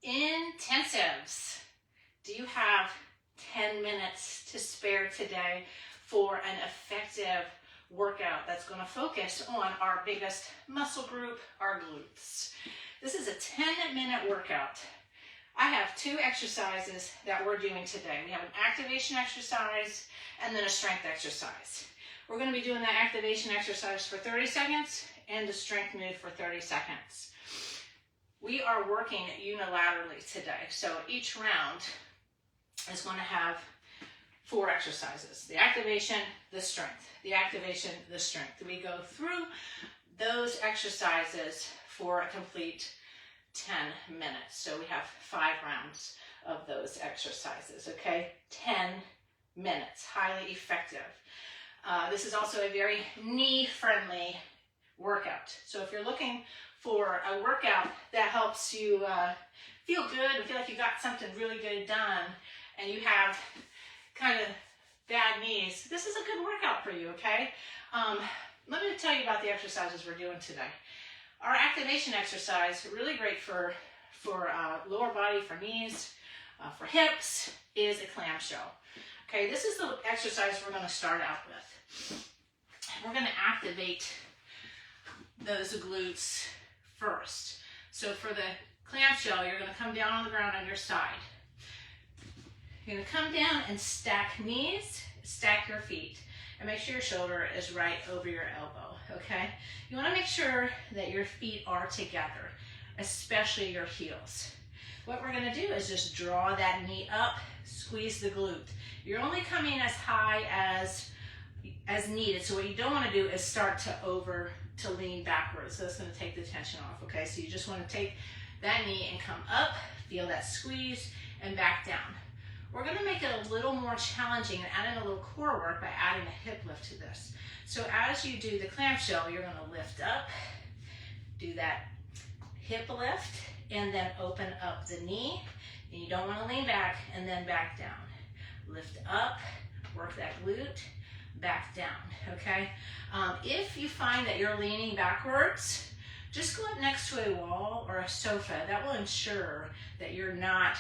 Intensives. Do you have 10 minutes to spare today for an effective workout that's going to focus on our biggest muscle group, our glutes? This is a 10-minute workout. I have two exercises that we're doing today. We have an activation exercise and then a strength exercise. We're going to be doing that activation exercise for 30 seconds and the strength move for 30 seconds. We are working unilaterally today, so each round is going to have 4 exercises. The activation, the strength. The activation, the strength. We go through those exercises for a complete 10 minutes. So we have 5 rounds of those exercises, okay? 10 minutes, highly effective. This is also a very knee-friendly workout. So if you're looking for a workout that helps you feel good and feel like you got something really good done and you have kind of bad knees, this is a good workout for you, okay? Let me tell you about the exercises we're doing today. Our activation exercise, really great for lower body, for knees, for hips, is a clamshell. Okay, this is the exercise we're going to start out with. We're going to activate those glutes first. So for the clamshell, you're going to come down on the ground on your side. You're going to come down and stack knees, stack your feet, and make sure your shoulder is right over your elbow, okay? You want to make sure that your feet are together, especially your heels. What we're going to do is just draw that knee up, squeeze the glute. You're only coming as high as needed, so what you don't want to do is start to lean backwards. So it's going to take the tension off, okay? So you just want to take that knee and come up, feel that squeeze, and back down. We're going to make it a little more challenging and add in a little core work by adding a hip lift to this. So as you do the clamshell, you're going to lift up, do that hip lift, and then open up the knee. And you don't want to lean back and then back down. Lift up, work that glute, back down, okay? If you find that you're leaning backwards, just go up next to a wall or a sofa. That will ensure that you're not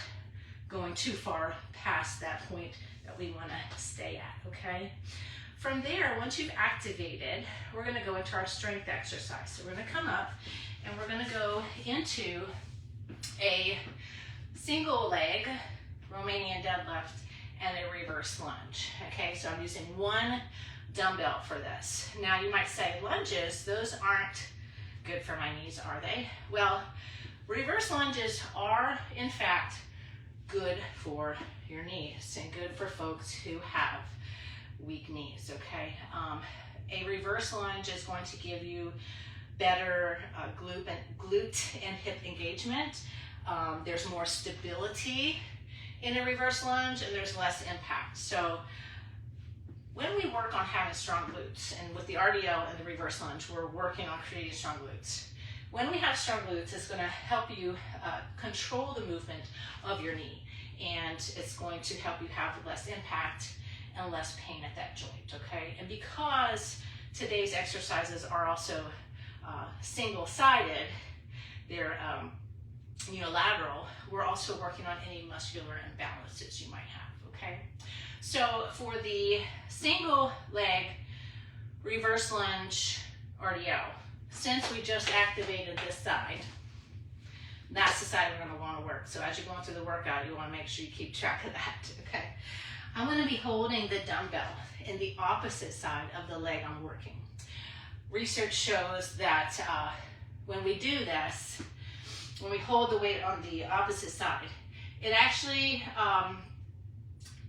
going too far past that point that we want to stay at, okay? From there, once you've activated, we're going to go into our strength exercise. So we're going to come up and we're going to go into a single leg Romanian deadlift and a reverse lunge, okay? So I'm using 1 dumbbell for this. Now you might say, lunges, those aren't good for my knees, are they? Well, reverse lunges are, in fact, good for your knees and good for folks who have weak knees, okay? A reverse lunge is going to give you better glute and hip engagement. There's more stability in a reverse lunge and there's less impact. So when we work on having strong glutes, and with the RDL and the reverse lunge, we're working on creating strong glutes. When we have strong glutes, it's going to help you control the movement of your knee, and it's going to help you have less impact and less pain at that joint, okay? And because today's exercises are also single-sided, they're unilateral, we're also working on any muscular imbalances you might have, okay? So for the single leg reverse lunge RDL, since we just activated this side, that's the side we're going to want to work. So as you're going through the workout, you want to make sure you keep track of that, okay? I'm going to be holding the dumbbell in the opposite side of the leg I'm working. Research shows that when we do this, when we hold the weight on the opposite side, it actually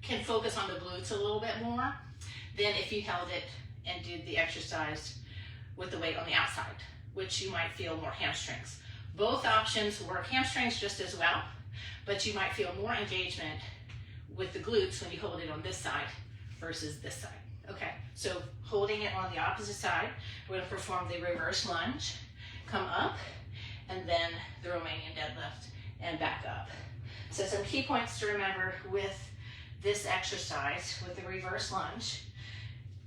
can focus on the glutes a little bit more than if you held it and did the exercise with the weight on the outside, which you might feel more hamstrings. Both options work hamstrings just as well, but you might feel more engagement with the glutes when you hold it on this side versus this side. Okay, so holding it on the opposite side, we're going to perform the reverse lunge, come up, and then the Romanian deadlift, and back up. So some key points to remember with this exercise, with the reverse lunge: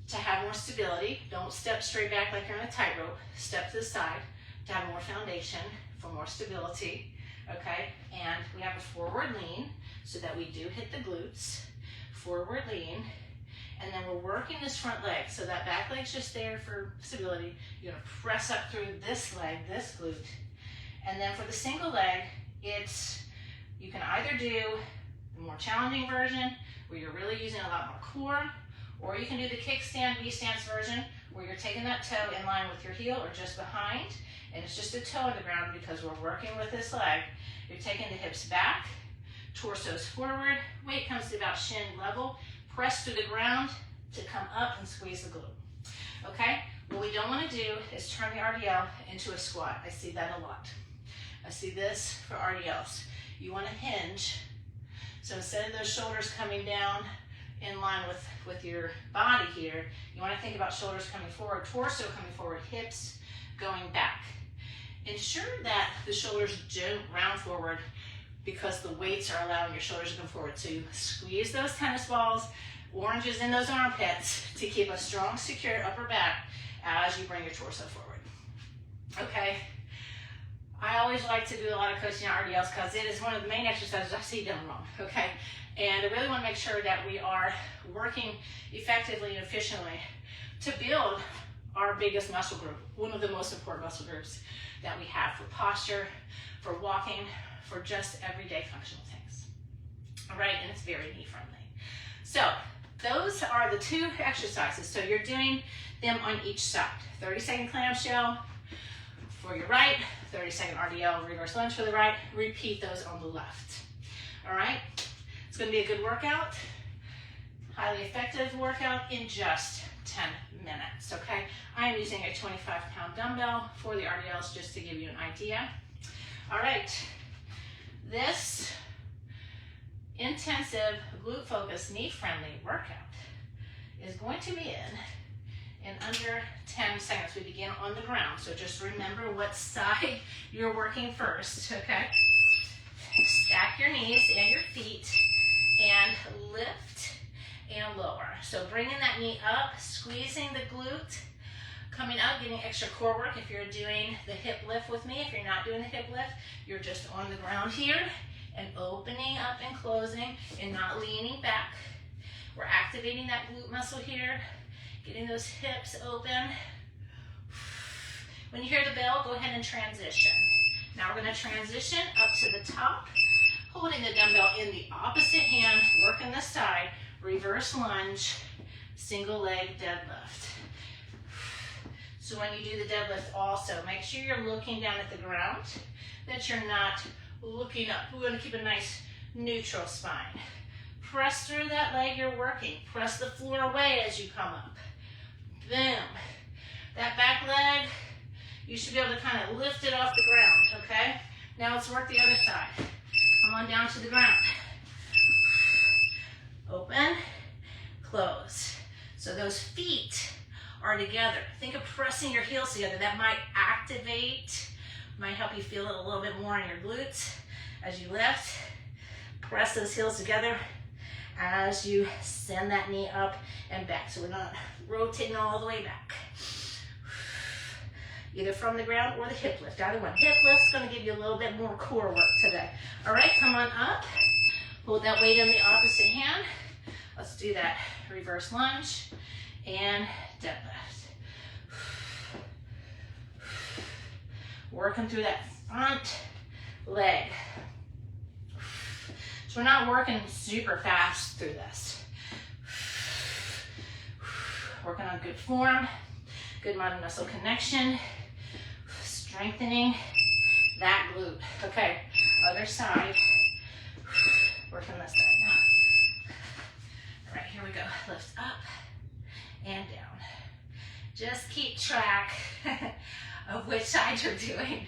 to have more stability, don't step straight back like you're on a tightrope, step to the side to have more foundation for more stability. okay? And we have a forward lean so that we do hit the glutes, forward lean, and then we're working this front leg. So that back leg's just there for stability. You're gonna press up through this leg, this glute. And then for the single leg, you can either do the more challenging version where you're really using a lot more core, or you can do the kickstand V-stance version where you're taking that toe in line with your heel or just behind, and it's just a toe on the ground because we're working with this leg. You're taking the hips back, torso's forward, weight comes to about shin level, press through the ground to come up and squeeze the glute. Okay? What we don't want to do is turn the RDL into a squat. I see that a lot. I see this for RDLs. You want to hinge. So instead of those shoulders coming down in line with your body here, you want to think about shoulders coming forward, torso coming forward, hips going back. Ensure that the shoulders don't round forward because the weights are allowing your shoulders to come forward. So you squeeze those tennis balls, oranges in those armpits to keep a strong, secure upper back as you bring your torso forward. Okay? I always like to do a lot of coaching on RDLs because it is one of the main exercises I see done wrong, okay? And I really want to make sure that we are working effectively and efficiently to build our biggest muscle group, one of the most important muscle groups that we have for posture, for walking, for just everyday functional things. All right, and it's very knee friendly. So those are the two exercises. So you're doing them on each side. 30-second clamshell for your right, 30-second RDL reverse lunge for the right. Repeat those on the left. All right, it's going to be a good workout, highly effective workout in just 10 minutes, okay? I am using a 25-pound dumbbell for the RDLs just to give you an idea. All right, this intensive glute-focused, knee-friendly workout is going to be in under 10 seconds. We begin on the ground, so just remember what side you're working first, okay? Stack your knees and your feet and lift and lower. So bringing that knee up, squeezing the glute, coming up, getting extra core work if you're doing the hip lift with me. If you're not doing the hip lift, you're just on the ground here and opening up and closing and not leaning back. We're activating that glute muscle here, getting those hips open. When you hear the bell, go ahead and transition. Now we're going to transition up to the top, holding the dumbbell in the opposite hand, working the side, reverse lunge, single leg deadlift. So when you do the deadlift also, make sure you're looking down at the ground, that you're not looking up. We're going to keep a nice neutral spine. Press through that leg you're working. Press the floor away as you come up. Boom. That back leg, you should be able to kind of lift it off the ground, okay? Now let's work the other side. Come on down to the ground. Open, close. So those feet are together. Think of pressing your heels together. That might activate, might help you feel it a little bit more in your glutes as you lift. Press those heels together as you send that knee up and back. So we're not rotating all the way back. Either from the ground or the hip lift, either one. Hip lift's gonna give you a little bit more core work today. All right, come on up. Hold that weight in the opposite hand. Let's do that reverse lunge and deadlift. Working through that front leg. So we're not working super fast through this. Working on good form, good muscle connection, strengthening that glute. Okay, other side. Working this side now. All right, here we go. Lift up and down. Just keep track of which side you're doing.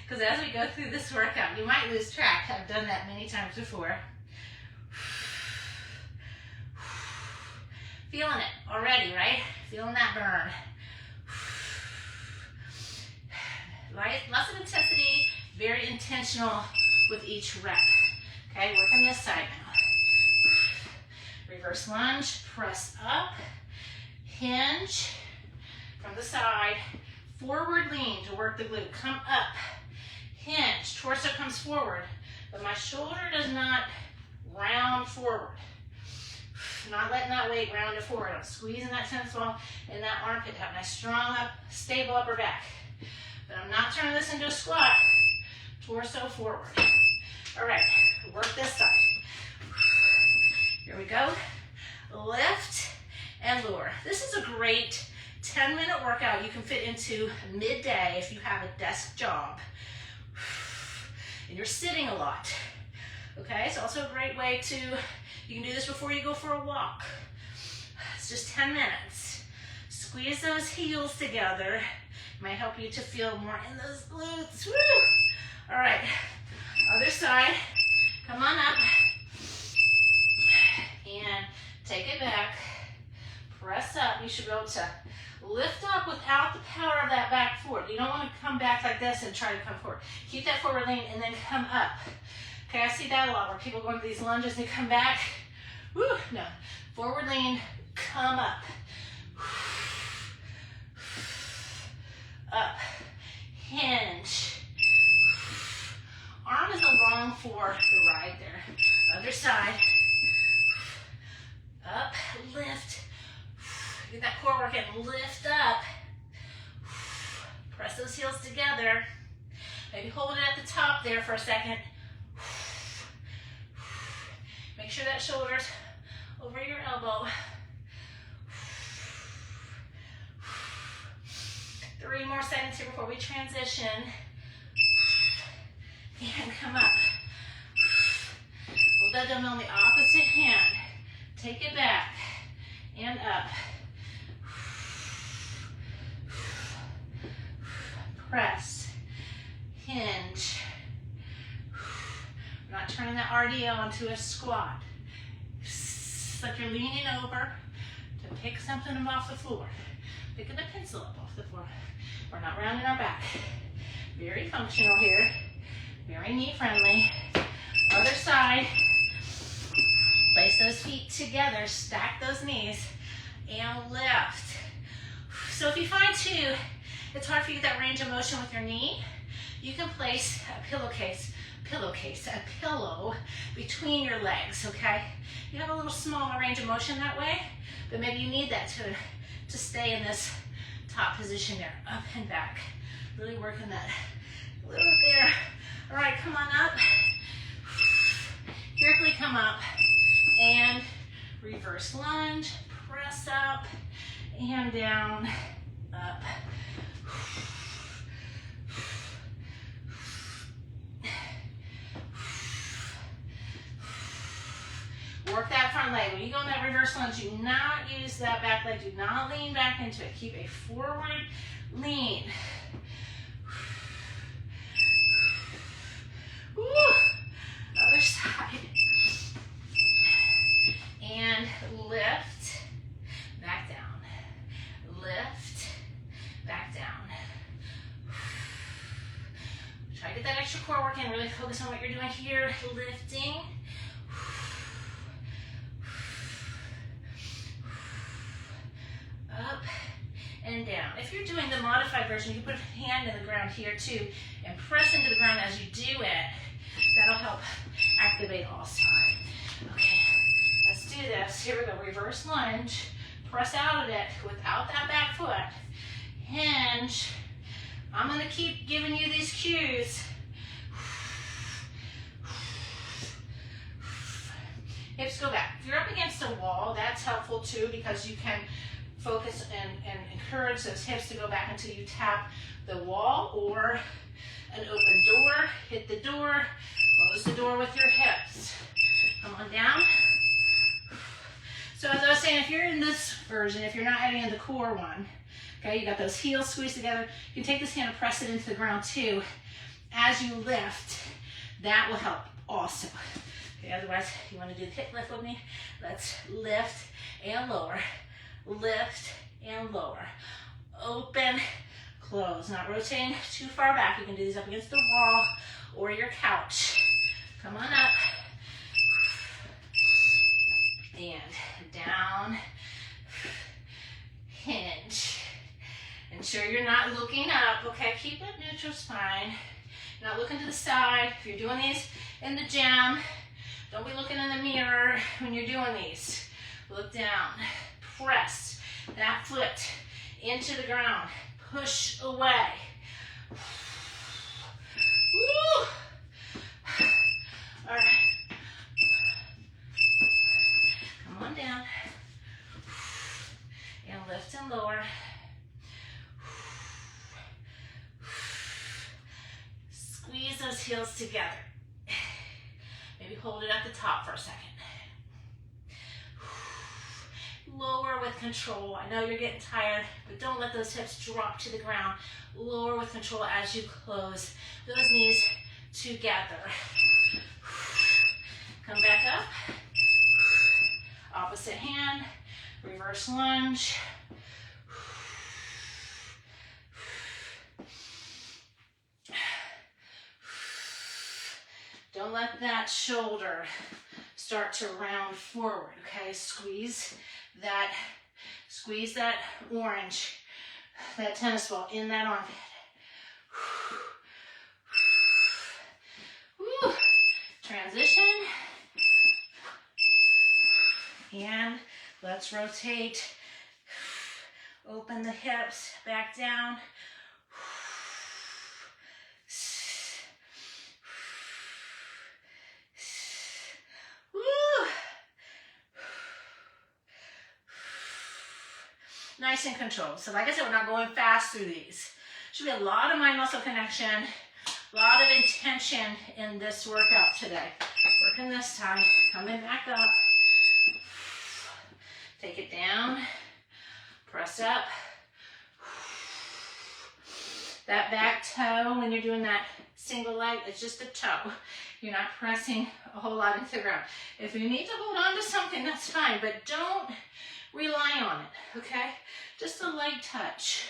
Because as we go through this workout, you might lose track. I've done that many times before. Feeling it already, right? Feeling that burn. Lots of intensity, very intentional with each rep. Okay, working this side now. Reverse lunge, press up, hinge from the side, forward lean to work the glute. Come up, hinge, torso comes comes forward, but my shoulder does not round forward. Not letting that weight round it forward. I'm squeezing that tennis ball in that armpit to have a nice strong up, stable upper back. But I'm not turning this into a squat. Torso forward. All right, work this side. Here we go. Lift and lower. This is a great 10-minute workout you can fit into midday if you have a desk job and you're sitting a lot. Okay, it's also a great way to, you can do this before you go for a walk. It's just 10 minutes. Squeeze those heels together. Might help you to feel more in those glutes. Woo! All right, other side. Come on up. And take it back. Press up. You should be able to lift up without the power of that back forward. You don't want to come back like this and try to come forward. Keep that forward lean and then come up. Okay, I see that a lot where people go into these lunges and they come back. Woo, no. Forward lean, come up. Up. Hinge. Arm is along for the ride there. Other side. Up, lift. Get that core work and lift up. Press those heels together. Maybe hold it at the top there for a second. Make sure that shoulder's over your elbow. 3 more seconds here before we transition. And come up. Hold that dumbbell on the opposite hand. Take it back and up. Press. Hinge. I'm not turning that RDL into a squat. It's like you're leaning over to pick something up off the floor. Picking the pencil up off the floor. We're not rounding our back. Very functional here. Very knee friendly. Other side. Place those feet together. Stack those knees. And lift. So if you find too, it's hard for you to get that range of motion with your knee, you can place a a pillow between your legs, okay? You have a little smaller range of motion that way, but maybe you need that to stay in this top position there, up and back. Really working that a little bit there. All right, come on up. Carefully come up and reverse lunge, press up and down, up. Work that front leg. When you go in that reverse lunge, do not use that back leg. Do not lean back into it. Keep a forward lean. Woo. Other side. And lift, back down. Lift, back down. Try to get that extra core work in. Really focus on what you're doing here. Lifting. Up and down. If you're doing the modified version, you put a hand in the ground here too and press into the ground as you do it. That'll help activate all sides. Okay, let's do this. Here we go. Reverse lunge. Press out of it without that back foot. Hinge. I'm going to keep giving you these cues. Hips go back. If you're up against a wall, that's helpful too because you can focus and encourage those hips to go back until you tap the wall or an open door. Hit the door, close the door with your hips. Come on down. So as I was saying, if you're in this version, if you're not adding in the core one, okay, you got those heels squeezed together, you can take this hand and press it into the ground too. As you lift, that will help also. Okay, otherwise, you want to do the hip lift with me? Let's lift and lower. Lift and lower. Open, close. Not rotating too far back. You can do these up against the wall or your couch. Come on up. And down. Hinge. Ensure you're not looking up. Okay, keep that neutral spine. You're not looking to the side. If you're doing these in the gym, don't be looking in the mirror when you're doing these. Look down. Press that foot into the ground. Push away. Woo! All right. Come on down. And lift and lower. Squeeze those heels together. Maybe hold it at the top for a second. Lower with control. I know you're getting tired, but don't let those hips drop to the ground. Lower with control as you close those knees together. Come back up. Opposite hand. Reverse lunge. Don't let that shoulder start to round forward, okay? Squeeze that orange, that tennis ball in that armpit. Woo. Transition. And let's rotate. Open the hips, back down. Nice and controlled. So like I said, we're not going fast through these. Should be a lot of mind-muscle connection, a lot of intention in this workout today. Working this side, coming back up. Take it down, press up. That back toe, when you're doing that single leg, it's just a toe. You're not pressing a whole lot into the ground. If you need to hold on to something, that's fine, but don't rely on it, okay? Just a light touch.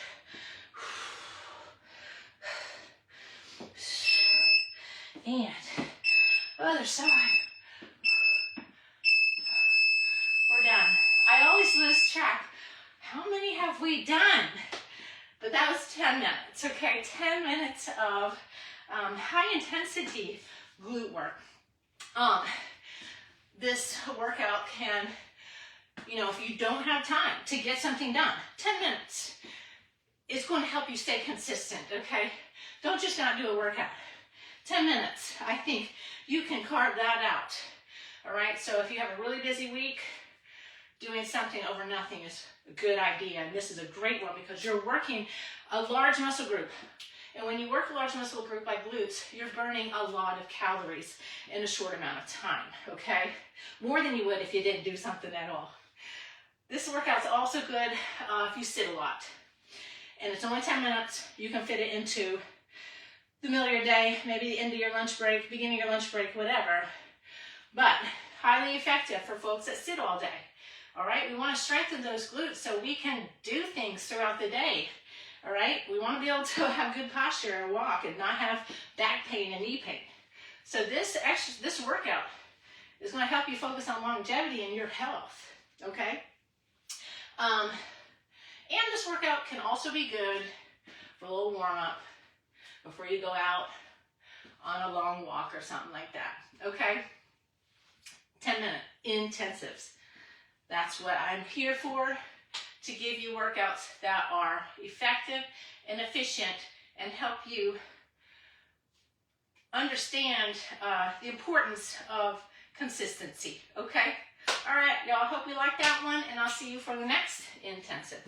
And other side. We're done. I always lose track. How many have we done? But that was 10 minutes, okay? 10 minutes of high intensity glute work. This workout can, if you don't have time to get something done, 10 minutes is going to help you stay consistent, okay? Don't just not do a workout. 10 minutes, I think you can carve that out, all right? So if you have a really busy week, doing something over nothing is a good idea. And this is a great one because you're working a large muscle group. And when you work a large muscle group like glutes, you're burning a lot of calories in a short amount of time, okay? More than you would if you didn't do something at all. This workout's also good if you sit a lot. And it's only 10 minutes. You can fit it into the middle of your day, maybe the end of your lunch break, beginning of your lunch break, whatever. But highly effective for folks that sit all day. All right, we want to strengthen those glutes so we can do things throughout the day. All right, we want to be able to have good posture and walk and not have back pain and knee pain. So this workout is going to help you focus on longevity and your health. Okay, and this workout can also be good for a little warm up before you go out on a long walk or something like that. Okay, 10-minute intensives. That's what I'm here for, to give you workouts that are effective and efficient and help you understand the importance of consistency, okay? All right, y'all, I hope you like that one, and I'll see you for the next intensive.